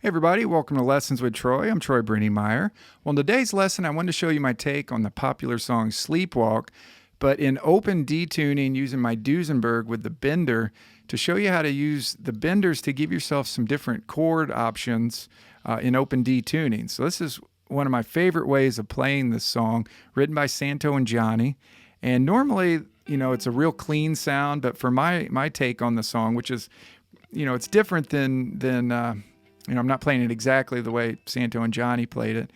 Hey everybody, welcome to Lessons with Troy. I'm Troy Brenningmeyer. Well, in today's lesson, I wanted to show you my take on the popular song Sleepwalk, but in open D tuning using my Duesenberg with the bender to show you how to use the benders to give yourself some different chord options in open D tuning. So this is one of my favorite ways of playing this song, written by Santo and Johnny. And normally, it's a real clean sound, but for my take on the song, which is, it's different than I'm not playing it exactly the way Santo and Johnny played it,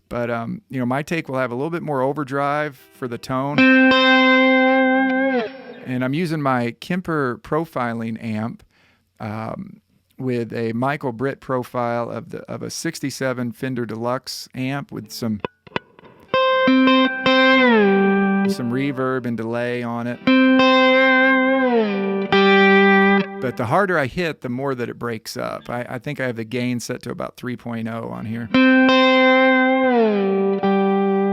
but my take will have a little bit more overdrive for the tone. And I'm using my Kemper profiling amp with a Michael Britt profile of a 67 Fender Deluxe amp with some reverb and delay on it. But the harder I hit, the more that it breaks up. I think I have the gain set to about 3.0 on here.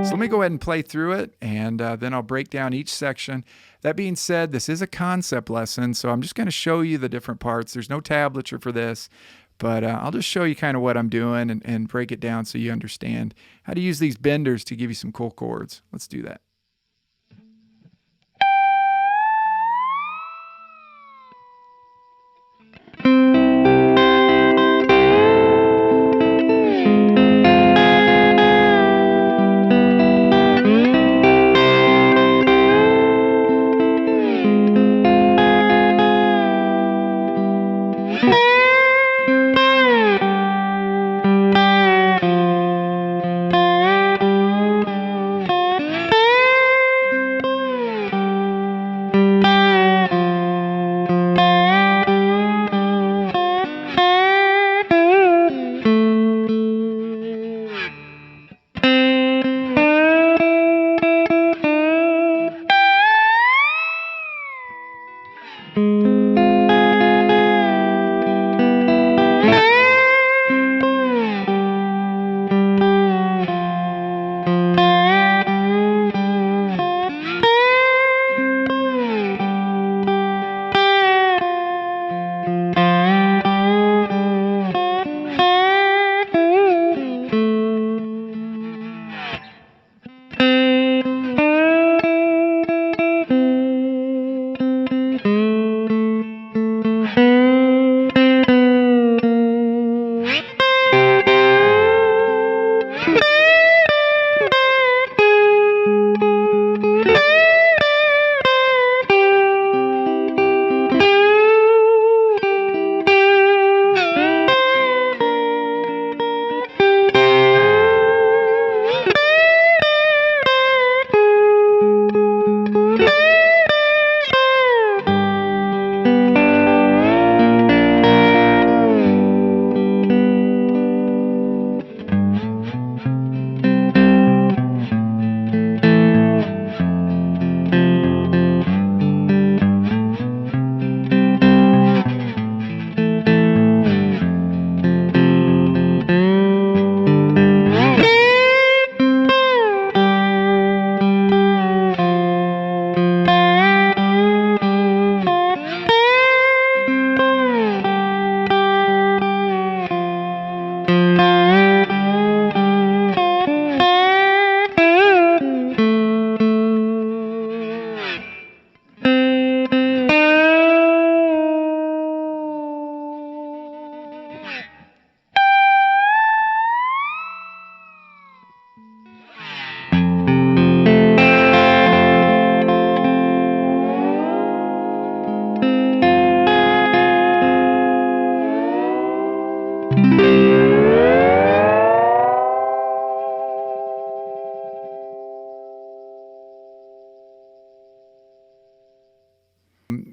So let me go ahead and play through it, and then I'll break down each section. That being said, this is a concept lesson, so I'm just going to show you the different parts. There's no tablature for this, but I'll just show you kind of what I'm doing and break it down so you understand how to use these benders to give you some cool chords. Let's do that.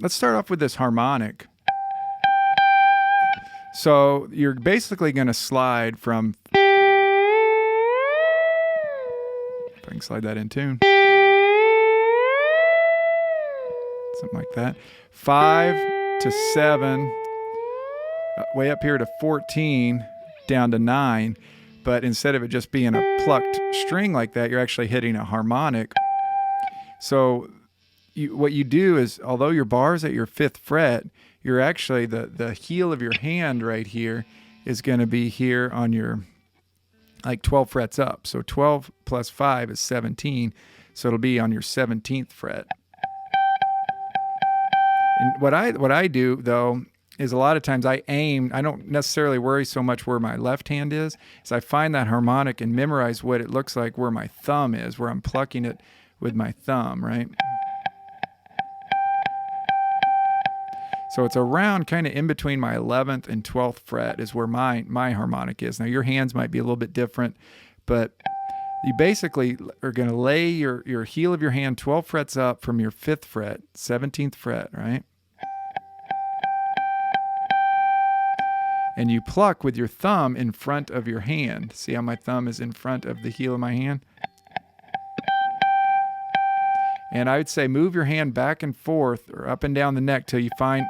Let's start off with this harmonic. So you're basically going to slide from, if I can slide that in tune, something like that, 5 to 7, way up here to 14, down to 9. But instead of it just being a plucked string like that, you're actually hitting a harmonic. So what you do is, although your bar is at your 5th fret, you're actually, the heel of your hand right here is going to be here on your, like 12 frets up. So 12 plus 5 is 17. So it'll be on your 17th fret. And what I do, though, is a lot of times I don't necessarily worry so much where my left hand is I find that harmonic and memorize what it looks like where my thumb is, where I'm plucking it with my thumb, right? So it's around kind of in between my 11th and 12th fret is where my harmonic is. Now your hands might be a little bit different, but you basically are going to lay your heel of your hand 12 frets up from your 5th fret, 17th fret, right? And you pluck with your thumb in front of your hand. See how my thumb is in front of the heel of my hand? And I would say move your hand back and forth or up and down the neck till you find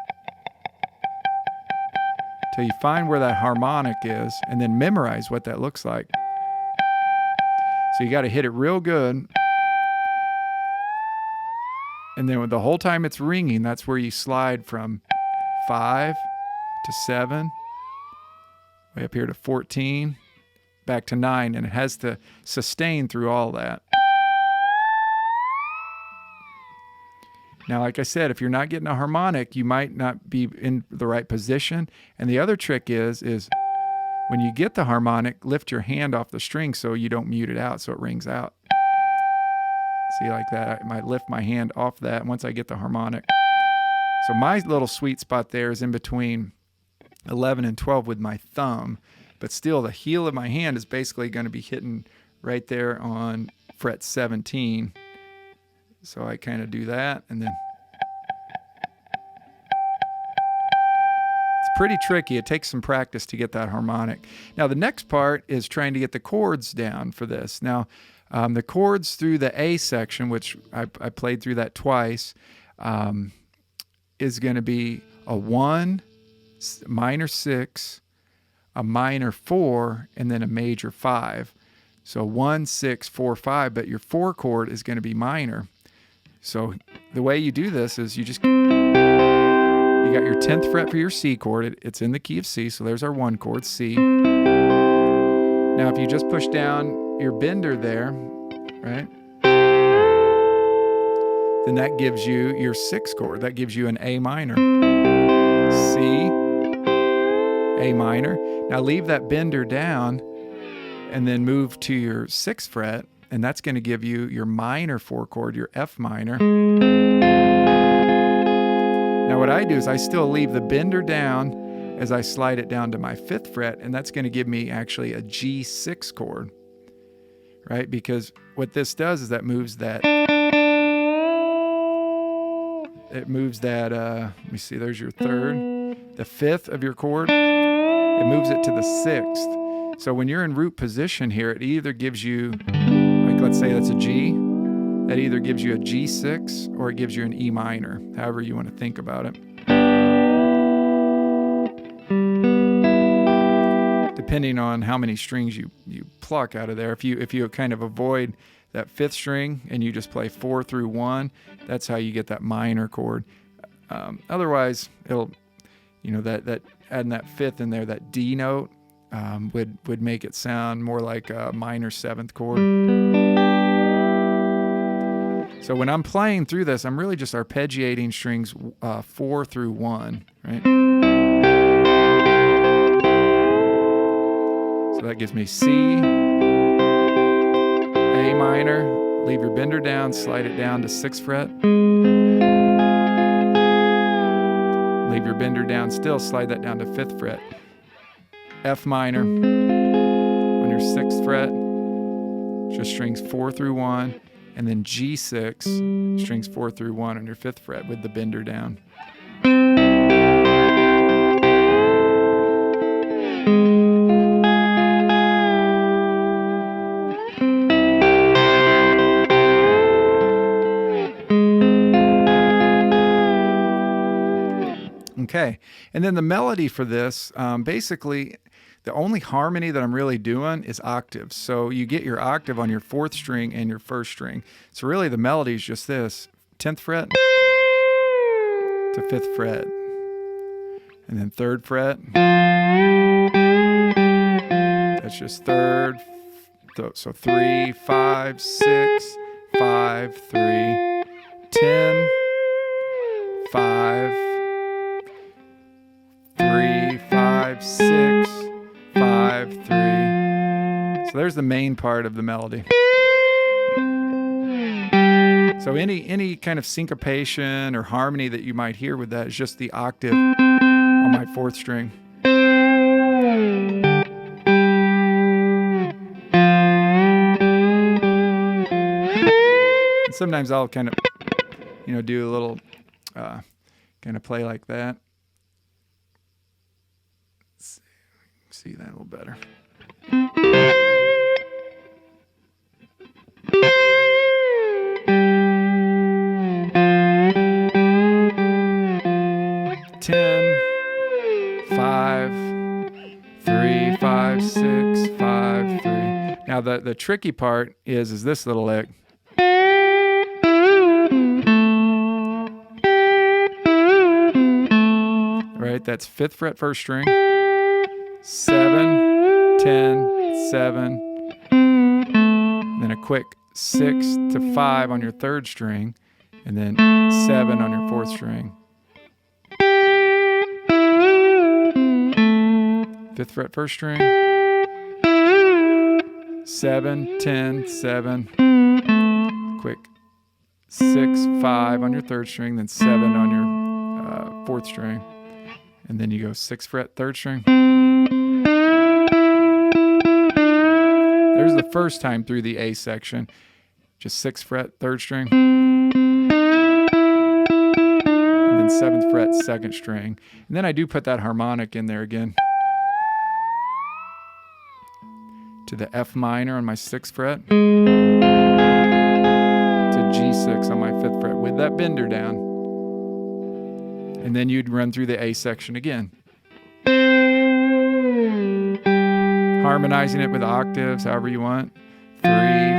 where that harmonic is, and then memorize what that looks like. So you got to hit it real good. And then the whole time it's ringing, that's where you slide from 5 to 7, way up here to 14, back to 9, and it has to sustain through all that. Now, like I said, if you're not getting a harmonic, you might not be in the right position. And the other trick is when you get the harmonic, lift your hand off the string so you don't mute it out so it rings out. See, like that, I might lift my hand off that once I get the harmonic. So my little sweet spot there is in between 11 and 12 with my thumb, but still the heel of my hand is basically going to be hitting right there on fret 17. So I kind of do that, and then it's pretty tricky. It takes some practice to get that harmonic. Now the next part is trying to get the chords down for this. Now the chords through the A section, which I played through that twice, is going to be a 1, minor 6, a minor 4, and then a major 5. So 1, 6, 4, 5, but your 4 chord is going to be minor. So the way you do this is you got your 10th fret for your C chord. It's in the key of C, so there's our 1 chord, C. Now if you just push down your bender there, right, then that gives you your 6th chord. That gives you an A minor. C, A minor. Now leave that bender down and then move to your 6th fret, and that's going to give you your minor 4 chord, your F minor. Now what I do is I still leave the bender down as I slide it down to my 5th fret, and that's going to give me actually a G6 chord, right? Because what this does is that moves that, let me see, there's your 3rd, the 5th of your chord, it moves it to the 6th. So when you're in root position here, it either gives you, like let's say that's a G, that either gives you a G6 or it gives you an E minor, however you want to think about it. Depending on how many strings you pluck out of there. If you kind of avoid that 5th string and you just play 4 through 1, that's how you get that minor chord. Otherwise, it'll, that adding that 5th in there, that D note, would make it sound more like a minor 7th chord. So when I'm playing through this, I'm really just arpeggiating strings 4 through 1, right? So that gives me C, A minor, leave your bender down, slide it down to 6th fret. Leave your bender down still, slide that down to 5th fret. F minor on your 6th fret, just strings 4 through 1, and then G6, strings 4 through 1 on your 5th fret with the bender down. Okay, and then the melody for this, basically, the only harmony that I'm really doing is octaves. So you get your octave on your 4th string and your 1st string. So really the melody is just this, 10th fret to 5th fret, and then 3rd fret, just third. So 3, 5, 6, 5, 3, 10, 5, 3, 5, 6, 5, 3. So there's the main part of the melody. So any kind of syncopation or harmony that you might hear with that is just the octave on my fourth string. And sometimes I'll kind of, do a little kind of play like that. Let's see that a little better. Now the tricky part is this little lick. Right, that's 5th fret first string, 7, 10, 7, then a quick 6 to 5 on your 3rd string, and then 7 on your 4th string. 5th fret first string, 7, 10, 7, quick 6, 5 on your 3rd string, then 7 on your 4th string, and then you go 6th fret 3rd string. There's the first time through the A section, just 6th fret 3rd string, and then 7th fret 2nd string, and then I do put that harmonic in there again to the F minor on my 6th fret, to G6 on my 5th fret with that bender down. And then you'd run through the A section again. Harmonizing it with octaves, however you want. 3,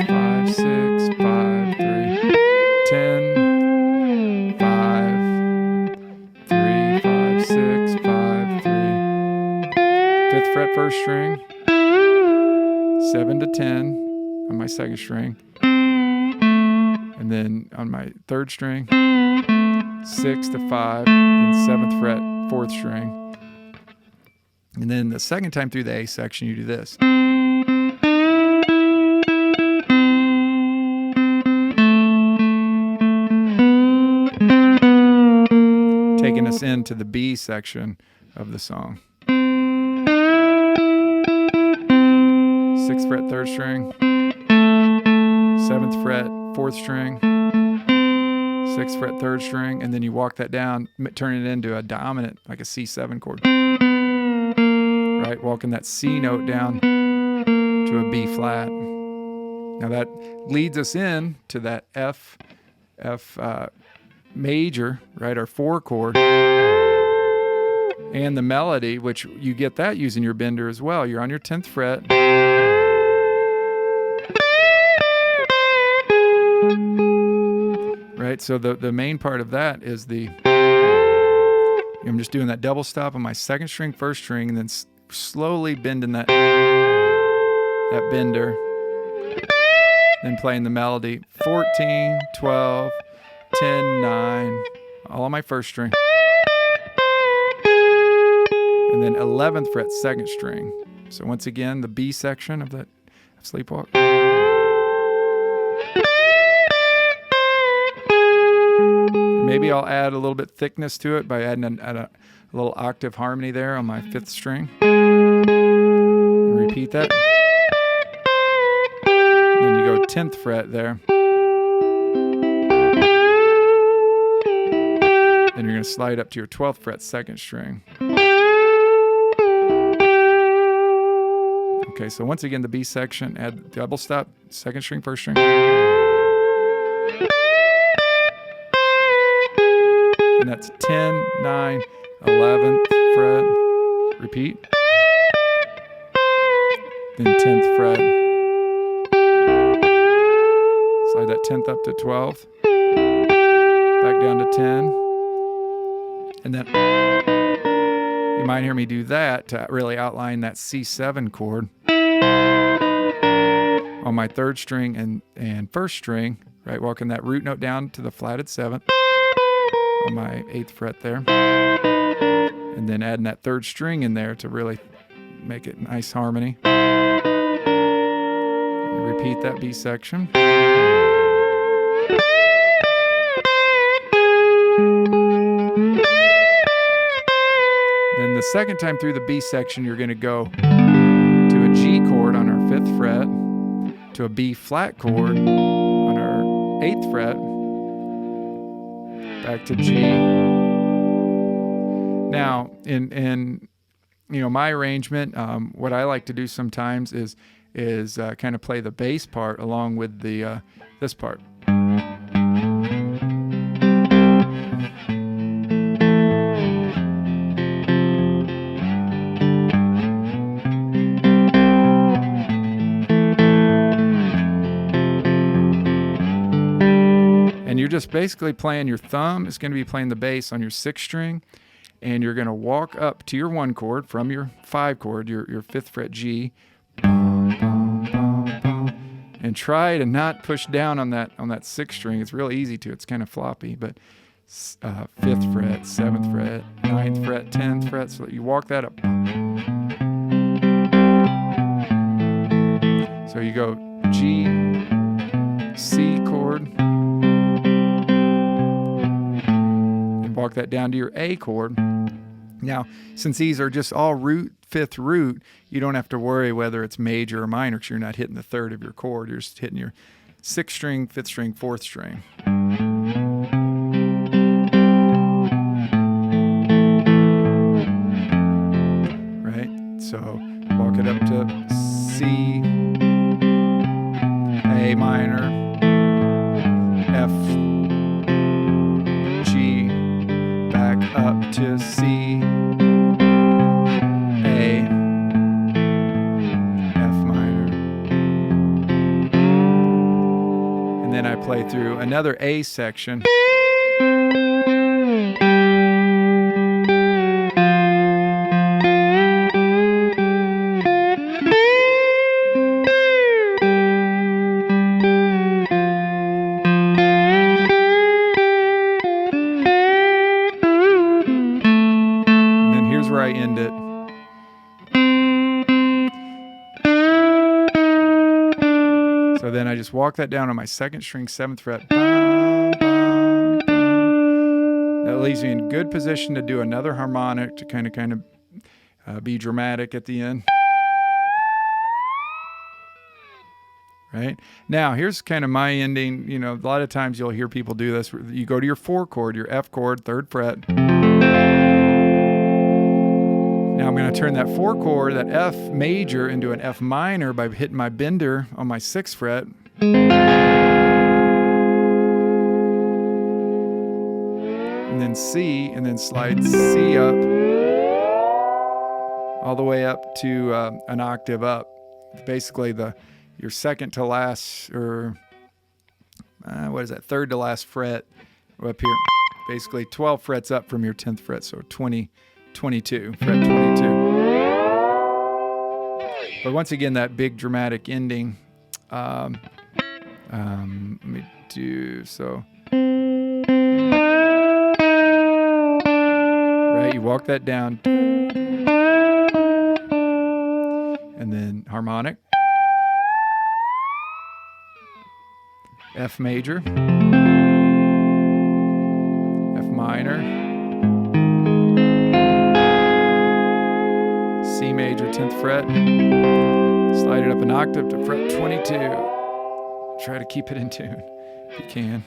5, 6, 5, 3, 10, 5, 3, 5, 6, 5, 3. 5th fret first string. 7 to 10 on my 2nd string, and then on my 3rd string, 6 to 5, then 7th fret 4th string, and then the second time through the A section you do this. Taking us into the B section of the song. 6th fret 3rd string, 7th fret 4th string, 6th fret 3rd string, and then you walk that down, turn it into a dominant, like a C7 chord. Right, walking that C note down to a B flat. Now that leads us in to that F major, right, our 4 chord, and the melody, which you get that using your bender as well. You're on your 10th fret. Right, so the main part of that is I'm just doing that double stop on my 2nd string, 1st string, and then slowly bending that bender, then playing the melody 14, 12, 10, 9, all on my 1st string, and then 11th fret 2nd string. So once again, the B section of Sleepwalk. Maybe I'll add a little bit thickness to it by adding a little octave harmony there on my 5th string. And repeat that. And then you go 10th fret there. Then you're going to slide up to your 12th fret 2nd string. Okay, so once again, the B section, add double stop, 2nd string, 1st string. And that's 10, 9, 11th fret, repeat. Then 10th fret. Slide that 10th up to 12th. Back down to 10. And then you might hear me do that to really outline that C7 chord. on my third string and first string, right? Walking that root note down to the flatted seventh on my 8th fret there. And then adding that third string in there to really make it nice harmony. And repeat that B section. Then the second time through the B section, you're going to go to a G chord on our 5th fret, to a B flat chord on our 8th fret, back to G. Now, in my arrangement, what I like to do sometimes is kind of play the bass part along with the this part. And you're just basically playing, your thumb is going to be playing the bass on your 6th string, and you're going to walk up to your 1 chord from your 5 chord, your 5th fret G, and try to not push down on that 6th string. It's real easy to. It's kind of floppy, but 5th fret, 7th fret, 9th fret, 10th fret. So you walk that up. So you go G, C chord, and walk that down to your A chord. Now, since these are just all root, 5th root, you don't have to worry whether it's major or minor, because you're not hitting the 3rd of your chord. You're just hitting your 6th string, 5th string, 4th string. Right? So walk it up to C, A minor, F, G, back up to C, play through another A section. And then here's where I end it. So then I just walk that down on my 2nd string, 7th fret. That leaves me in good position to do another harmonic to kind of be dramatic at the end. Right? Now, here's kind of my ending. A lot of times you'll hear people do this. You go to your 4 chord, your F chord, 3rd fret. Now I'm going to turn that 4 chord, that F major, into an F minor by hitting my bender on my 6th fret. And then C, and then slide C up, all the way up to an octave up. Basically your second to last, or what is that, 3rd to last fret up here. Basically 12 frets up from your 10th fret, so 22, fret 22. But once again, that big dramatic ending. Let me do so. Right, you walk that down, and then harmonic, F major, F minor, C major, 10th fret, slide it up an octave to fret 22. Try to keep it in tune if you can.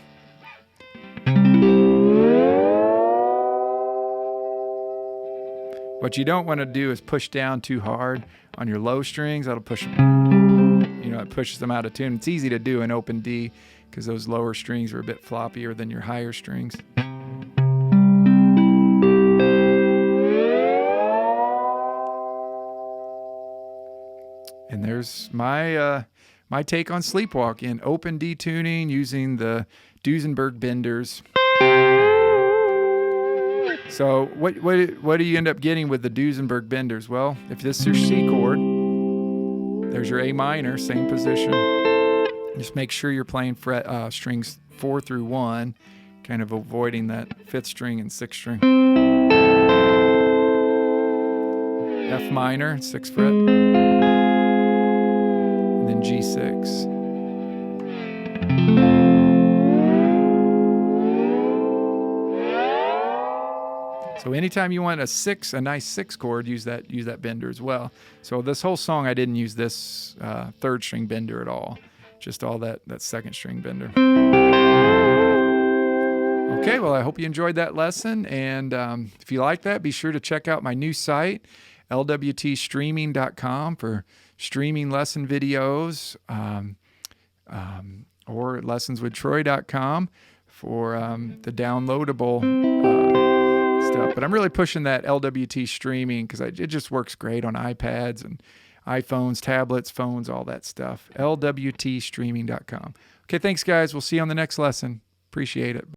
What you don't want to do is push down too hard on your low strings. That'll push them, it pushes them out of tune. It's easy to do in open D because those lower strings are a bit floppier than your higher strings. And there's my take on Sleepwalk in open D tuning using the Duesenberg benders. So what do you end up getting with the Duesenberg benders? Well, if this is your C chord, There's your A minor, same position. Just make sure you're playing strings 4 through 1, kind of avoiding that 5th string and 6th string. F minor, 6th fret, and then G6. So anytime you want a nice 6 chord, use that bender as well. So this whole song, I didn't use this 3rd string bender at all. Just all that 2nd string bender. Okay, well, I hope you enjoyed that lesson. And if you like that, be sure to check out my new site, lwtstreaming.com, for streaming lesson videos, or lessonswithtroy.com for the downloadable stuff. But I'm really pushing that LWT streaming because it just works great on iPads and iPhones, tablets, phones, all that stuff. lwtstreaming.com. Okay, thanks, guys. We'll see you on the next lesson. Appreciate it.